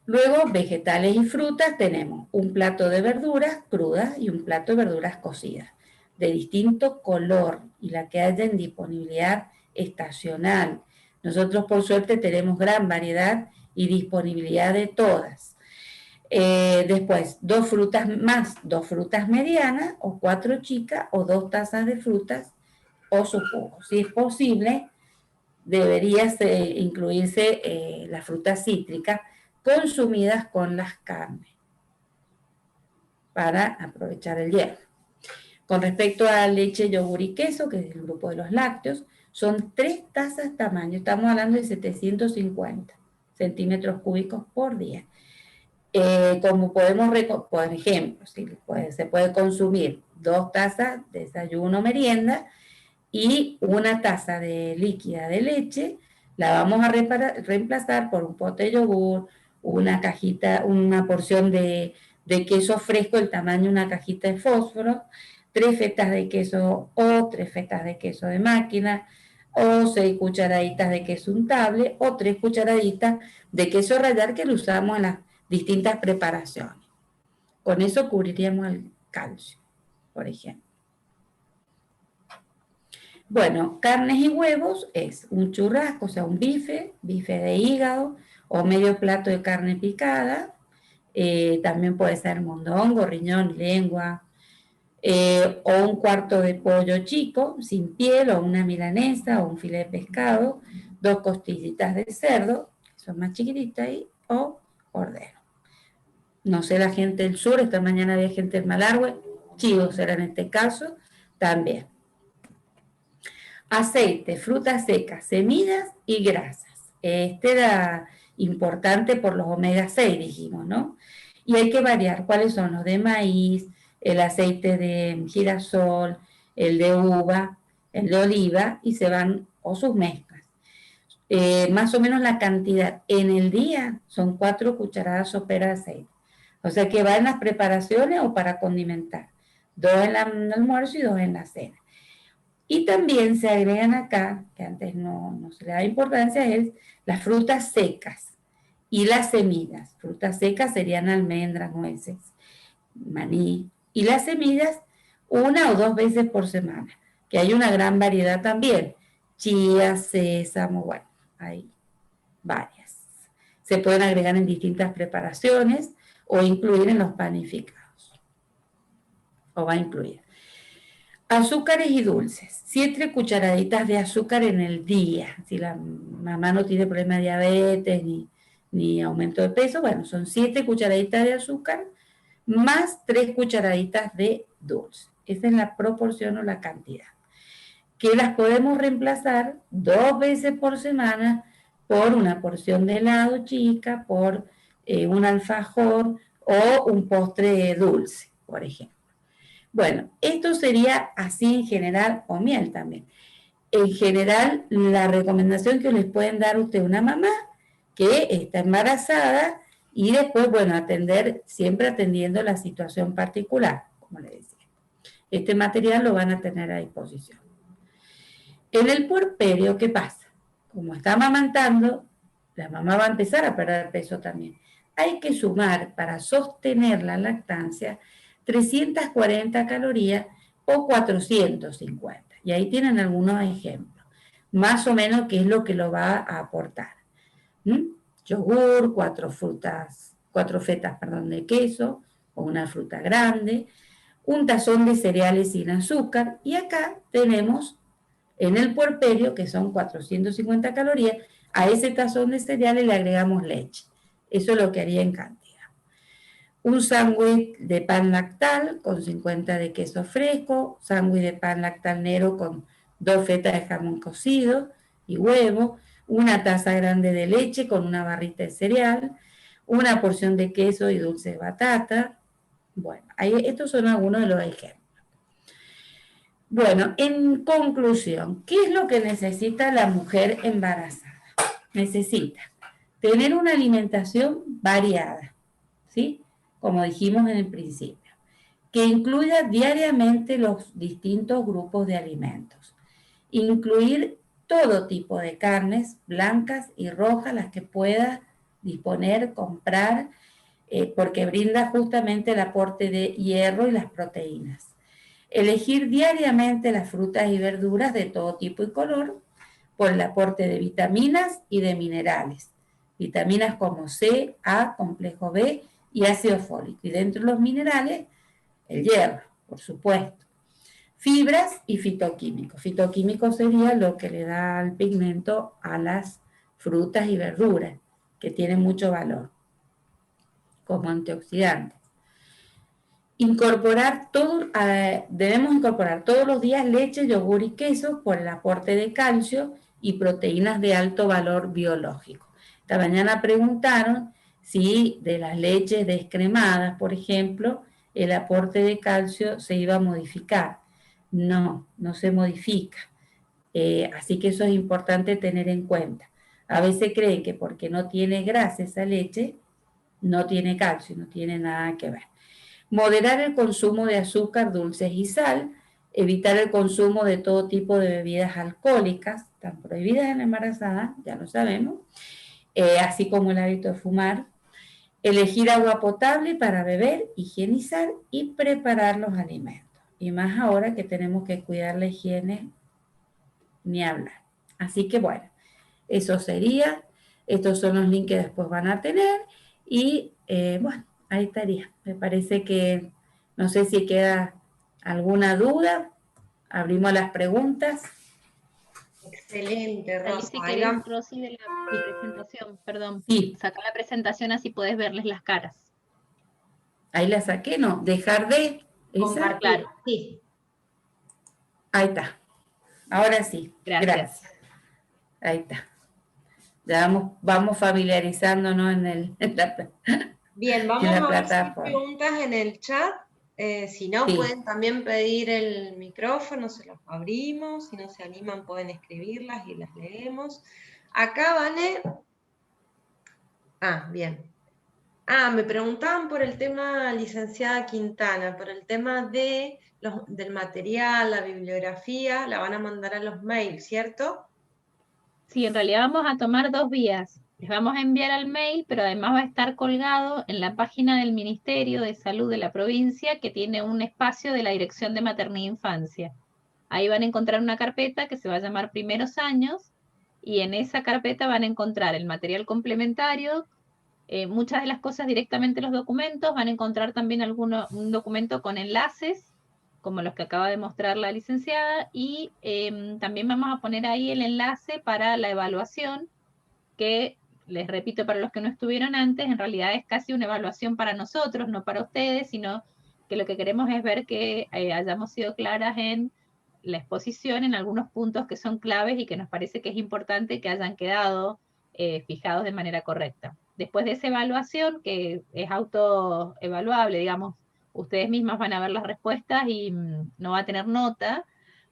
Luego, vegetales y frutas, tenemos un plato de verduras crudas y un plato de verduras cocidas, de distinto color y la que haya en disponibilidad estacional. Nosotros, por suerte, tenemos gran variedad y disponibilidad de todas. Después, 2 frutas más, 2 frutas medianas o 4 chicas o 2 tazas de frutas o su jugo. Si es posible, debería incluirse la fruta cítrica consumidas con las carnes para aprovechar el hierro. Con respecto a leche, yogur y queso, que es el grupo de los lácteos, son 3 tazas tamaño, estamos hablando de 750 centímetros cúbicos por día. Como podemos, por ejemplo, se puede consumir 2 tazas de desayuno merienda y 1 taza de líquida de leche, la vamos a reemplazar por un pote de yogur, una porción de queso fresco, el tamaño de una cajita de fósforo, 3 fetas de queso o 3 fetas de queso de máquina, o 6 cucharaditas de queso untable, o 3 cucharaditas de queso rallar, que lo usamos en las distintas preparaciones. Con eso cubriríamos el calcio, por ejemplo. Bueno, carnes y huevos es un churrasco, o sea, un bife de hígado o medio plato de carne picada. También puede ser mondongo, riñón, lengua, o un cuarto de pollo chico, sin piel, o una milanesa, o un filete de pescado, 2 costillitas de cerdo, que son más chiquititas ahí, o cordero. No sé, la gente del sur, esta mañana había gente del Malargüe, chivo será en este caso, también. Aceite, frutas secas, semillas y grasas. Este era importante por los omega 6, dijimos, ¿no? Y hay que variar cuáles son los de maíz, el aceite de girasol, el de uva, el de oliva, y se van, o sus mezclas. Más o menos la cantidad en el día son 4 cucharadas soperas de aceite. O sea que va en las preparaciones o para condimentar. 2 en el almuerzo y 2 en la cena. Y también se agregan acá, que antes no se le da importancia, es las frutas secas y las semillas. Frutas secas serían almendras, nueces, maní. Y las semillas 1 o 2 veces por semana, que hay una gran variedad también. Chía, sésamo, bueno, hay varias. se pueden agregar en distintas preparaciones o incluir en los panificados. O va a incluir. Azúcares y dulces. 7 cucharaditas de azúcar en el día. Si la mamá no tiene problema de diabetes ni aumento de peso, bueno, son 7 cucharaditas de azúcar más 3 cucharaditas de dulce. Esa es la proporción o la cantidad. Que las podemos reemplazar 2 veces por semana por una porción de helado chica, por un alfajor o un postre dulce, por ejemplo. Bueno, esto sería así en general, o miel también. En general, la recomendación que les pueden dar usted una mamá que está embarazada y después, bueno, atender, siempre atendiendo la situación particular, como le decía. Este material lo van a tener a disposición. En el puerperio, ¿qué pasa? Como está amamantando, la mamá va a empezar a perder peso también. Hay que sumar para sostener la lactancia 340 calorías o 450. Y ahí tienen algunos ejemplos. Más o menos qué es lo que lo va a aportar. Yogur, 4 fetas de queso o una fruta grande, un tazón de cereales sin azúcar. Y acá tenemos en el puerperio, que son 450 calorías, a ese tazón de cereales le agregamos leche. Eso es lo que haría en cantidad. Un sándwich de pan lactal con 50 de queso fresco, sándwich de pan lactal negro con 2 fetas de jamón cocido y huevo, una taza grande de leche con una barrita de cereal, una porción de queso y dulce de batata. Bueno, estos son algunos de los ejemplos. Bueno, en conclusión, ¿qué es lo que necesita la mujer embarazada? Necesita tener una alimentación variada, ¿sí? Como dijimos en el principio, que incluya diariamente los distintos grupos de alimentos, incluir todo tipo de carnes blancas y rojas, las que pueda disponer, comprar, porque brinda justamente el aporte de hierro y las proteínas. Elegir diariamente las frutas y verduras de todo tipo y color por el aporte de vitaminas y de minerales. Vitaminas como C, A, complejo B y ácido fólico. Y dentro de los minerales, el hierro, por supuesto. Fibras y fitoquímicos. Fitoquímicos sería lo que le da el pigmento a las frutas y verduras, que tienen mucho valor, como antioxidantes. Debemos incorporar todos los días leche, yogur y queso por el aporte de calcio y proteínas de alto valor biológico. Esta mañana preguntaron si de las leches descremadas, por ejemplo, el aporte de calcio se iba a modificar. No, no se modifica. Así que eso es importante tener en cuenta. A veces creen que porque no tiene grasa esa leche, no tiene calcio, no tiene nada que ver. Moderar el consumo de azúcar, dulces y sal, evitar el consumo de todo tipo de bebidas alcohólicas, están prohibidas en la embarazada, ya lo sabemos, así como el hábito de fumar, elegir agua potable para beber, higienizar y preparar los alimentos. Y más ahora que tenemos que cuidar la higiene, ni hablar. Así que bueno, eso sería, estos son los links que después van a tener y bueno, ahí estaría. Me parece que, no sé si queda alguna duda. Abrimos las preguntas. Excelente, Rosa. Si querés, Rosy, de la presentación, perdón. Sí. Saca la presentación así podés verles las caras. Ahí la saqué, ¿no? Dejar de... Compartir, claro. Sí. Ahí está. Ahora sí. Gracias. Ahí está. Ya vamos familiarizándonos en la Bien, vamos a ver si hay preguntas en el chat. Si no, sí, pueden también pedir el micrófono, se los abrimos. Si no se animan, pueden escribirlas y las leemos. Acá, Vane. Bien. Me preguntaban por el tema, licenciada Quintana, por el tema del material, la bibliografía, la van a mandar a los mails, ¿cierto? Sí, en realidad vamos a tomar 2 vías. Les vamos a enviar al mail, pero además va a estar colgado en la página del Ministerio de Salud de la provincia, que tiene un espacio de la Dirección de Maternidad e Infancia. Ahí van a encontrar una carpeta que se va a llamar Primeros Años, y en esa carpeta van a encontrar el material complementario muchas de las cosas directamente en los documentos, van a encontrar también un documento con enlaces, como los que acaba de mostrar la licenciada, y también vamos a poner ahí el enlace para la evaluación, que les repito para los que no estuvieron antes, en realidad es casi una evaluación para nosotros, no para ustedes, sino que lo que queremos es ver que hayamos sido claras en la exposición, en algunos puntos que son claves y que nos parece que es importante que hayan quedado fijados de manera correcta. Después de esa evaluación, que es autoevaluable, digamos, ustedes mismas van a ver las respuestas y no va a tener nota,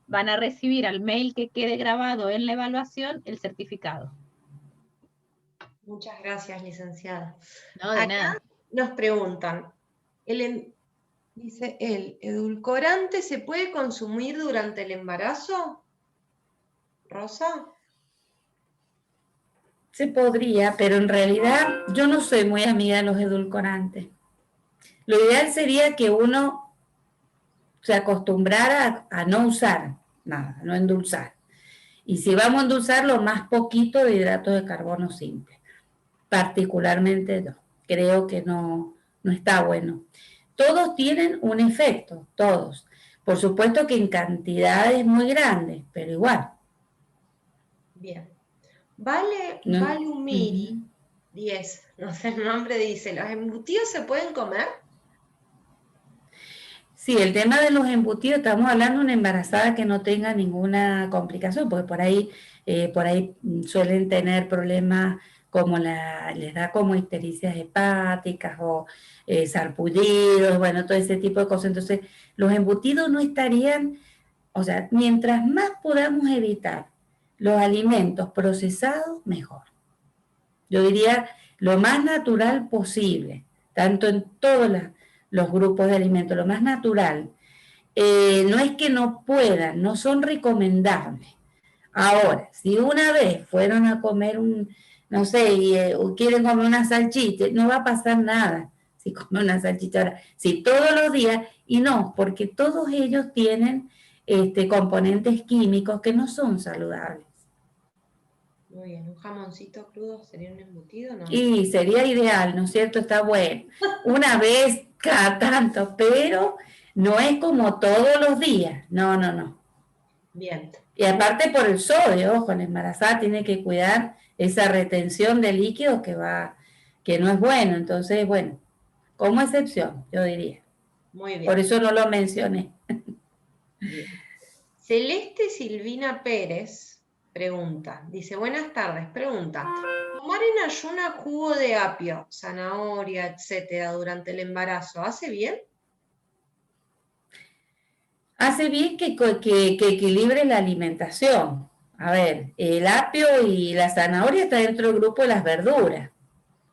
van a recibir al mail que quede grabado en la evaluación el certificado. Muchas gracias, licenciada. No, de Acá nada. nos preguntan, dice, ¿el edulcorante se puede consumir durante el embarazo? ¿Rosa? Se podría, pero en realidad yo no soy muy amiga de los edulcorantes. Lo ideal sería que uno se acostumbrara a no usar nada, no endulzar. Y si vamos a endulzar, lo más poquito de hidratos de carbono simple. Particularmente yo. Creo que no está bueno. Todos tienen un efecto, todos. Por supuesto que en cantidades muy grandes, pero igual. Bien. Vale Umiri, 10, no sé el nombre, dice, ¿los embutidos se pueden comer? Sí, el tema de los embutidos, estamos hablando de una embarazada que no tenga ninguna complicación, porque por ahí suelen tener problemas como les da como ictericias hepáticas o sarpullidos, bueno, todo ese tipo de cosas. Entonces, los embutidos no estarían, o sea, mientras más podamos evitar los alimentos procesados, mejor. Yo diría lo más natural posible, tanto en todos los grupos de alimentos, lo más natural. No es que no puedan, no son recomendables. Ahora, si una vez fueron a comer no sé, y quieren comer una salchicha, no va a pasar nada si comen una salchicha ahora. Si todos los días, y no, porque todos ellos tienen componentes químicos que no son saludables. Muy bien, ¿un jamoncito crudo sería un embutido? No. Y sería ideal, ¿no es cierto? Está bueno. Una vez cada tanto, pero no es como todos los días. No, no, no. Bien. Y aparte por el sodio, ojo, la embarazada tiene que cuidar esa retención de líquidos que no es bueno. Entonces, bueno, como excepción, yo diría. Muy bien. Por eso no lo mencioné. Bien. Celeste Silvina Pérez pregunta, dice, buenas tardes, pregunta, ¿tomar en ayuna jugo de apio, zanahoria, etcétera, durante el embarazo, hace bien? Hace bien que equilibre la alimentación. A ver, el apio y la zanahoria está dentro del grupo de las verduras.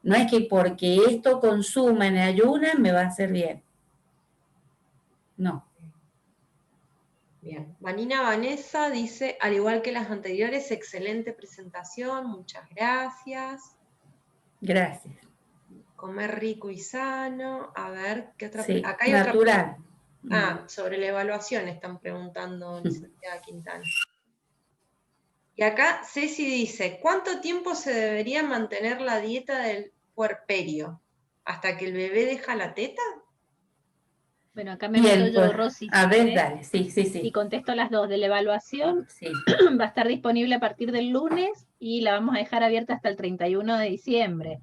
No es que porque esto consuma en ayunas me va a hacer bien. No. Bien. Vanina Vanessa dice, al igual que las anteriores, excelente presentación, muchas gracias. Gracias. Comer rico y sano. A ver, ¿qué otra? Sí, Acá hay natural. otra. Sobre la evaluación están preguntando, licenciada Quintana. Y acá Ceci dice, ¿cuánto tiempo se debería mantener la dieta del puerperio? ¿Hasta que el bebé deja la teta? Bueno, acá me meto yo, Rosy. A ver, dale, sí. Y contesto las dos. De la evaluación, sí. Va a estar disponible a partir del lunes y la vamos a dejar abierta hasta el 31 de diciembre.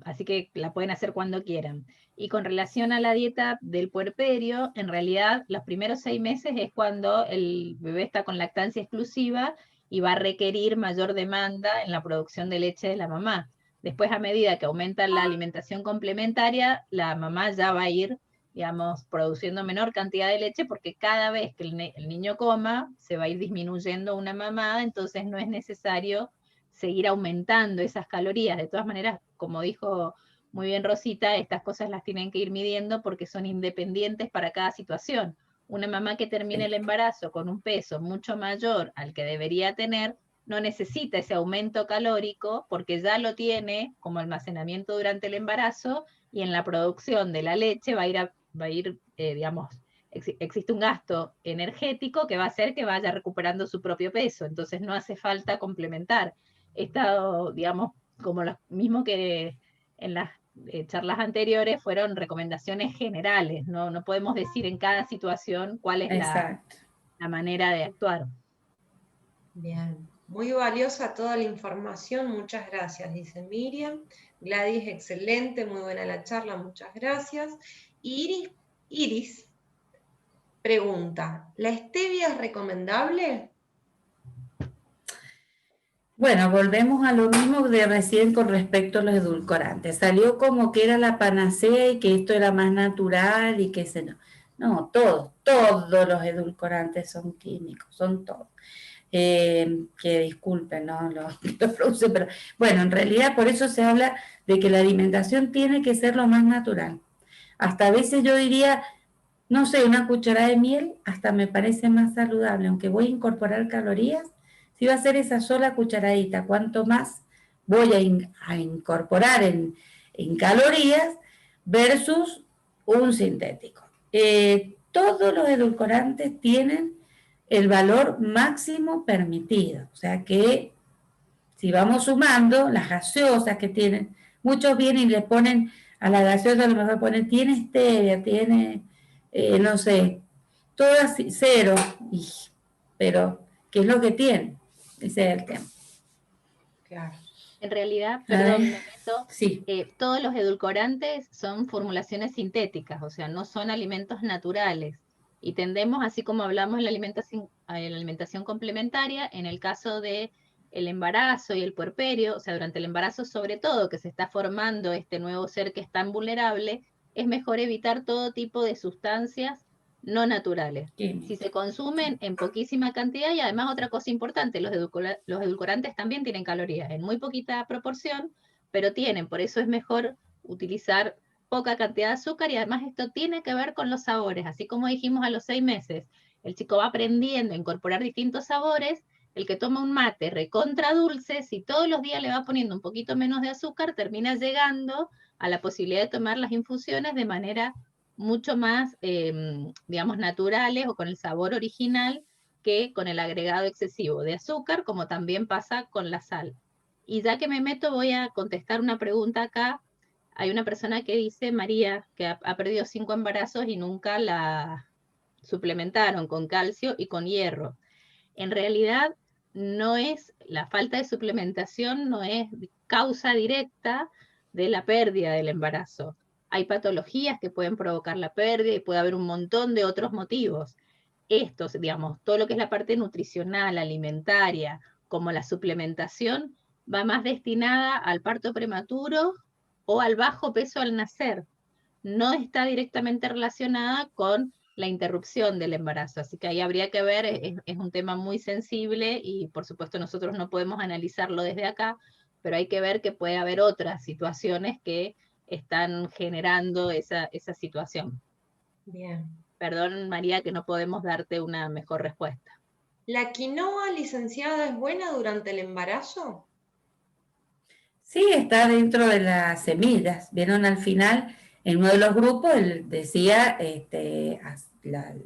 Así que la pueden hacer cuando quieran. Y con relación a la dieta del puerperio, en realidad los primeros 6 meses es cuando el bebé está con lactancia exclusiva y va a requerir mayor demanda en la producción de leche de la mamá. Después, a medida que aumenta la alimentación complementaria, la mamá ya va a ir, digamos, produciendo menor cantidad de leche porque cada vez que el niño coma, se va a ir disminuyendo una mamada, entonces no es necesario seguir aumentando esas calorías. De todas maneras, como dijo muy bien Rosita, estas cosas las tienen que ir midiendo porque son independientes para cada situación. Una mamá que termine el embarazo con un peso mucho mayor al que debería tener, no necesita ese aumento calórico porque ya lo tiene como almacenamiento durante el embarazo y en la producción de la leche va a ir digamos, existe un gasto energético que va a hacer que vaya recuperando su propio peso, entonces no hace falta complementar. Digamos, como lo mismo que en las charlas anteriores, fueron recomendaciones generales, ¿no? No podemos decir en cada situación cuál es la manera de actuar. Bien, muy valiosa toda la información, muchas gracias, dice Miriam. Gladys, excelente, muy buena la charla, muchas gracias. Iris pregunta, ¿la stevia es recomendable? Bueno, volvemos a lo mismo de recién con respecto a los edulcorantes. Salió como que era la panacea y que esto era más natural y que se no. No, todos los edulcorantes son químicos, son todos. Que disculpen, ¿no? Lo producen, pero bueno, en realidad por eso se habla de que la alimentación tiene que ser lo más natural. Hasta a veces yo diría, no sé, una cucharada de miel hasta me parece más saludable, aunque voy a incorporar calorías, si va a ser esa sola cucharadita, cuánto más voy a incorporar en calorías versus un sintético. Todos los edulcorantes tienen el valor máximo permitido, o sea que si vamos sumando las gaseosas que tienen, muchos vienen y le ponen a la gaseosa, a lo mejor ponen, tiene stevia, tiene, no sé, todas cero, pero ¿qué es lo que tiene? Ese es el tema. Claro. En realidad, perdón, me meto, sí. Todos los edulcorantes son formulaciones sintéticas, o sea, no son alimentos naturales. Y tendemos, así como hablamos en la alimentación complementaria, en el caso de el embarazo y el puerperio, o sea, durante el embarazo sobre todo, que se está formando este nuevo ser que es tan vulnerable, es mejor evitar todo tipo de sustancias no naturales. Si se consumen en poquísima cantidad, y además otra cosa importante, los edulcorantes también tienen calorías, en muy poquita proporción, pero tienen, por eso es mejor utilizar poca cantidad de azúcar, y además esto tiene que ver con los sabores, así como dijimos a los 6 meses, el chico va aprendiendo a incorporar distintos sabores. El que toma un mate recontra dulce, si todos los días le va poniendo un poquito menos de azúcar, termina llegando a la posibilidad de tomar las infusiones de manera mucho más, digamos, naturales o con el sabor original que con el agregado excesivo de azúcar, como también pasa con la sal. Y ya que me meto, voy a contestar una pregunta acá. Hay una persona que dice, María, que ha perdido 5 embarazos y nunca la suplementaron con calcio y con hierro. En realidad, no es, la falta de suplementación no es causa directa de la pérdida del embarazo. Hay patologías que pueden provocar la pérdida y puede haber un montón de otros motivos. Estos, digamos, todo lo que es la parte nutricional, alimentaria, como la suplementación, va más destinada al parto prematuro o al bajo peso al nacer. No está directamente relacionada con la interrupción del embarazo, así que ahí habría que ver, es un tema muy sensible y por supuesto nosotros no podemos analizarlo desde acá, pero hay que ver que puede haber otras situaciones que están generando esa situación. Bien. Perdón, María, que no podemos darte una mejor respuesta. ¿La quinoa, licenciada, es buena durante el embarazo? Sí, está dentro de las semillas. Vieron al final, en uno de los grupos, él decía,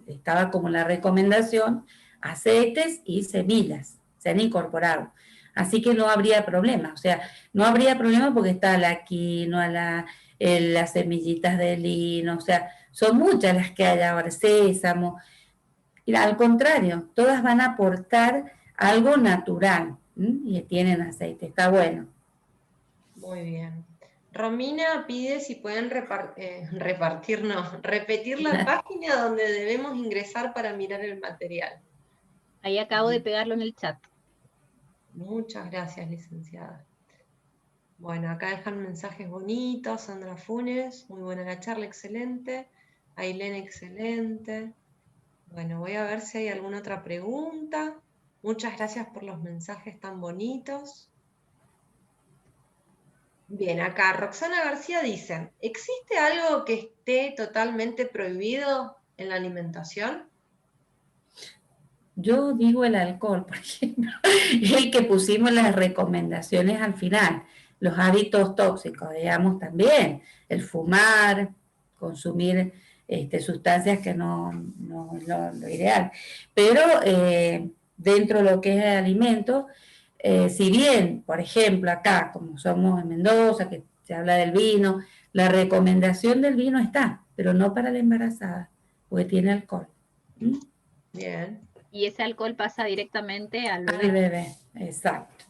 estaba como la recomendación, aceites y semillas, se han incorporado. Así que no habría problema, o sea, no habría problema porque está la quinoa, las semillitas de lino, o sea, son muchas las que hay ahora, sésamo. Y al contrario, todas van a aportar algo natural, y tienen aceite, está bueno. Muy bien. Romina pide si pueden repetir la página donde debemos ingresar para mirar el material. Ahí acabo de pegarlo en el chat. Muchas gracias, licenciada. Bueno, acá dejan mensajes bonitos. Sandra Funes, muy buena la charla, excelente. Ailén, excelente. Bueno, voy a ver si hay alguna otra pregunta. Muchas gracias por los mensajes tan bonitos. Bien, acá Roxana García dice, ¿existe algo que esté totalmente prohibido en la alimentación? Yo digo el alcohol, por ejemplo, el que pusimos las recomendaciones al final, los hábitos tóxicos, digamos también, el fumar, consumir sustancias que no es lo ideal. Pero dentro de lo que es el alimento, si bien, por ejemplo, acá, como somos en Mendoza, que se habla del vino, la recomendación del vino está, pero no para la embarazada, porque tiene alcohol. ¿Mm? Bien. Y ese alcohol pasa directamente al Al bebé. bebé, exacto.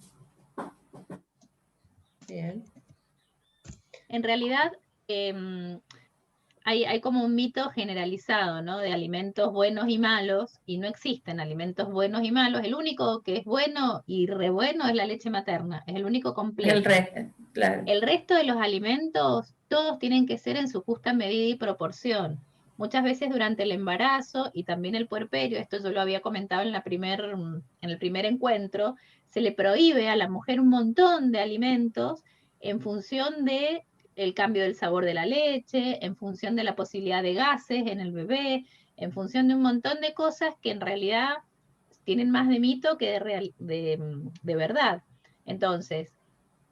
Bien. En realidad, hay como un mito generalizado, ¿no? De alimentos buenos y malos, y no existen alimentos buenos y malos. El único que es bueno y re bueno es la leche materna, es el único completo. El resto, claro. El resto de los alimentos, todos tienen que ser en su justa medida y proporción. Muchas veces durante el embarazo y también el puerperio, esto yo lo había comentado en el primer encuentro, se le prohíbe a la mujer un montón de alimentos en función de el cambio del sabor de la leche, en función de la posibilidad de gases en el bebé, en función de un montón de cosas que en realidad tienen más de mito que de verdad. Entonces,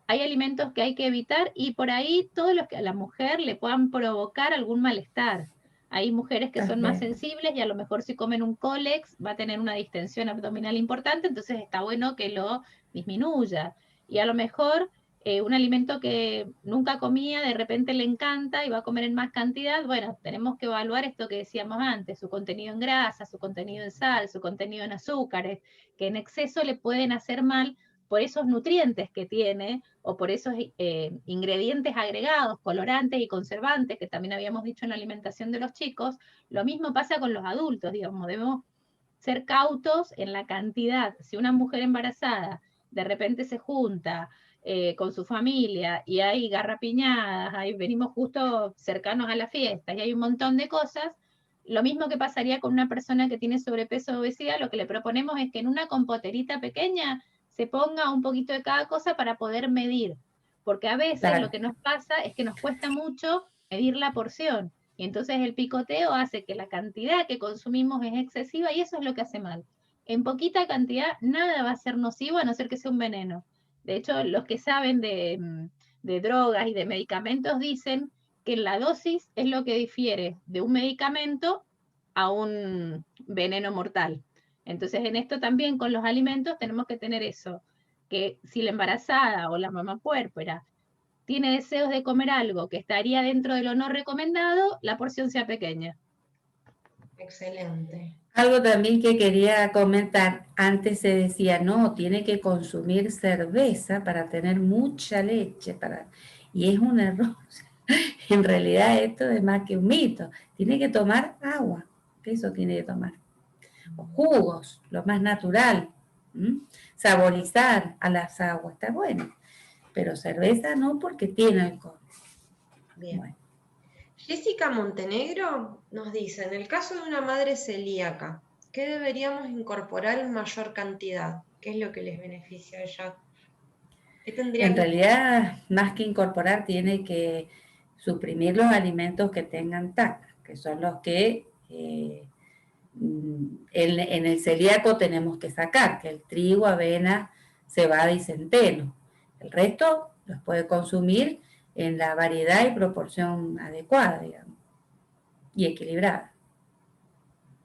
hay alimentos que hay que evitar y por ahí todos los que a la mujer le puedan provocar algún malestar. Hay mujeres que son más sensibles y a lo mejor si comen un cólex va a tener una distensión abdominal importante, entonces está bueno que lo disminuya. Y a lo mejor un alimento que nunca comía, de repente le encanta y va a comer en más cantidad, bueno, tenemos que evaluar esto que decíamos antes, su contenido en grasa, su contenido en sal, su contenido en azúcares, que en exceso le pueden hacer mal por esos nutrientes que tiene o por esos ingredientes agregados, colorantes y conservantes, que también habíamos dicho en la alimentación de los chicos. Lo mismo pasa con los adultos, digamos, debemos ser cautos en la cantidad. Si una mujer embarazada de repente se junta con su familia y hay garrapiñadas, venimos justo cercanos a la fiesta y hay un montón de cosas, lo mismo que pasaría con una persona que tiene sobrepeso o obesidad, lo que le proponemos es que en una compoterita pequeña se ponga un poquito de cada cosa para poder medir, porque a veces lo que nos pasa es que nos cuesta mucho medir la porción, y entonces el picoteo hace que la cantidad que consumimos es excesiva y eso es lo que hace mal. En poquita cantidad nada va a ser nocivo a no ser que sea un veneno. De hecho, los que saben de drogas y de medicamentos dicen que la dosis es lo que difiere de un medicamento a un veneno mortal. Entonces, en esto también con los alimentos tenemos que tener eso, que si la embarazada o la mamá puérpera tiene deseos de comer algo que estaría dentro de lo no recomendado, la porción sea pequeña. Excelente. Algo también que quería comentar, antes se decía, no, tiene que consumir cerveza para tener mucha leche, y es un error. En realidad esto es más que un mito, tiene que tomar agua, eso tiene que tomar. O jugos, lo más natural, saborizar a las aguas, está bueno, pero cerveza no porque tiene alcohol. Bien. Bueno. Jessica Montenegro nos dice, en el caso de una madre celíaca, ¿qué deberíamos incorporar en mayor cantidad? ¿Qué es lo que les beneficia a ella? ¿Qué tendría En que... realidad, más que incorporar, tiene que suprimir los alimentos que tengan TAC, que son los que en el celíaco tenemos que sacar, que el trigo, avena, cebada y centeno. El resto los puede consumir en la variedad y proporción adecuada, digamos, y equilibrada.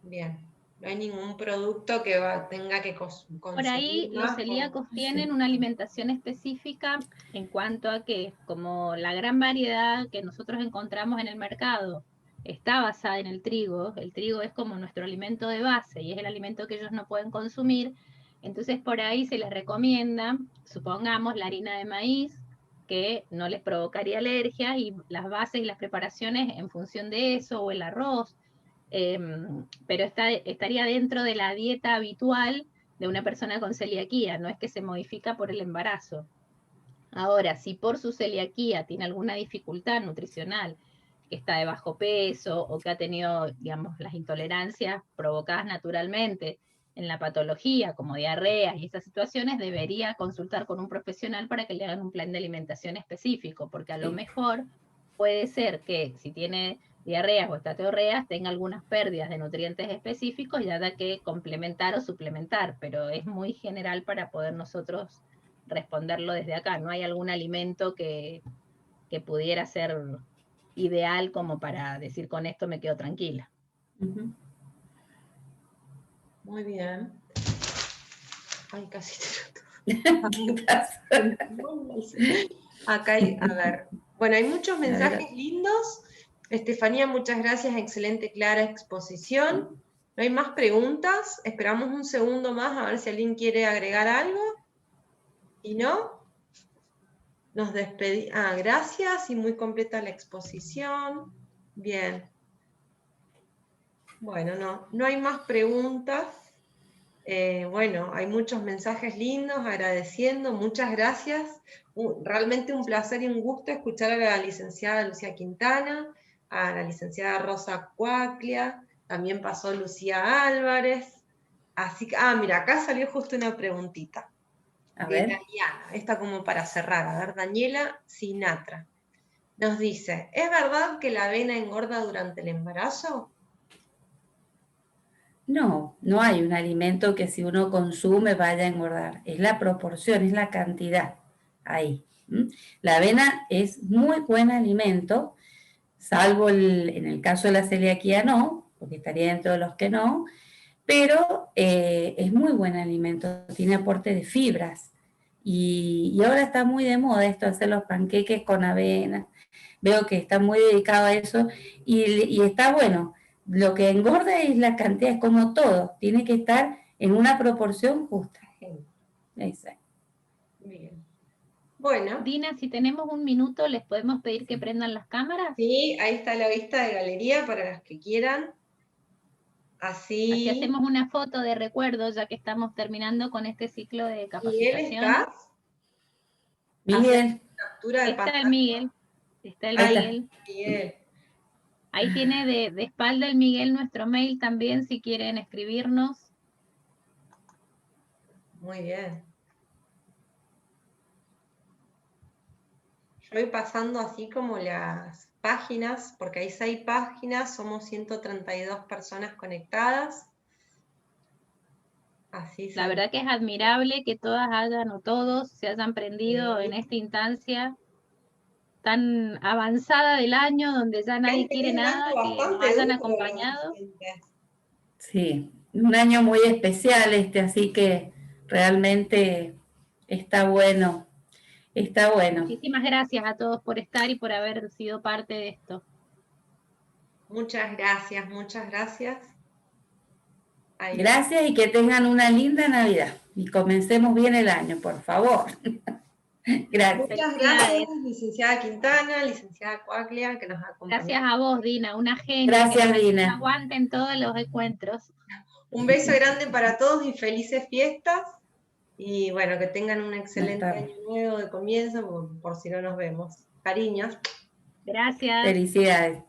Bien, no hay ningún producto que tenga que consumir. Por ahí los celíacos tienen una alimentación específica en cuanto a que, como la gran variedad que nosotros encontramos en el mercado está basada en el trigo es como nuestro alimento de base y es el alimento que ellos no pueden consumir, entonces por ahí se les recomienda, supongamos, la harina de maíz, que no les provocaría alergias, y las bases y las preparaciones en función de eso, o el arroz, pero estaría dentro de la dieta habitual de una persona con celiaquía, no es que se modifica por el embarazo. Ahora, si por su celiaquía tiene alguna dificultad nutricional, que está de bajo peso o que ha tenido, digamos, las intolerancias provocadas naturalmente en la patología, como diarreas y esas situaciones, debería consultar con un profesional para que le hagan un plan de alimentación específico, porque a lo mejor puede ser que si tiene diarreas o estateorreas tenga algunas pérdidas de nutrientes específicos y haya que complementar o suplementar, pero es muy general para poder nosotros responderlo desde acá. No hay algún alimento que pudiera ser ideal como para decir con esto me quedo tranquila. Muy bien. Ay, casi Quizás. Acá hay, a ver, bueno, hay muchos mensajes lindos. Estefanía, muchas gracias, excelente, clara exposición. ¿No hay más preguntas? Esperamos un segundo más a ver si alguien quiere agregar algo. ¿Y no? Nos despedimos. Ah, gracias y muy completa la exposición. Bien. Bueno, no hay más preguntas. Bueno, hay muchos mensajes lindos, agradeciendo, muchas gracias. Realmente un placer y un gusto escuchar a la licenciada Lucía Quintana, a la licenciada Rosa Cuaclia, también pasó Lucía Álvarez. Así que, mira, acá salió justo una preguntita. A De ver. Daniela, esta como para cerrar. A ver, Daniela Sinatra. Nos dice, ¿es verdad que la avena engorda durante el embarazo? No, no hay un alimento que si uno consume vaya a engordar. Es la proporción, es la cantidad ahí. La avena es muy buen alimento, salvo en el caso de la celiaquía no, porque estaría dentro de los que no, pero es muy buen alimento, tiene aporte de fibras. Y ahora está muy de moda esto, hacer los panqueques con avena. Veo que está muy dedicado a eso y está bueno. Lo que engorda es la cantidad, es como todo, tiene que estar en una proporción justa. Exacto. Bien. Bueno. Dina, si tenemos un minuto, ¿les podemos pedir que prendan las cámaras? Sí, ahí está la vista de galería para las que quieran. Así hacemos una foto de recuerdo, ya que estamos terminando con este ciclo de capacitaciones. Miguel, ¿estás? Miguel. Captura de Está el Miguel. Está el Ahí Miguel. Miguel. Ahí tiene de espalda el Miguel nuestro mail también, si quieren escribirnos. Muy bien. Yo voy pasando así como las páginas, porque hay 6 páginas, somos 132 personas conectadas. Así La verdad que es admirable que todas hayan o todos se hayan prendido en esta instancia tan avanzada del año, donde ya nadie quiere nada, que nos hayan acompañado. Sí, un año muy especial así que realmente está bueno, está bueno. Muchísimas gracias a todos por estar y por haber sido parte de esto. Muchas gracias, muchas gracias. Ahí. Gracias y que tengan una linda Navidad y comencemos bien el año, por favor. Gracias. Muchas gracias, licenciada Quintana, licenciada Cuaclia, que nos acompañó. Gracias a vos, Dina, una genia. Gracias, Dina. Aguanten todos los encuentros. Un beso grande para todos y felices fiestas. Y bueno, que tengan un excelente año nuevo de comienzo, por si no nos vemos. Cariños. Gracias. Felicidades.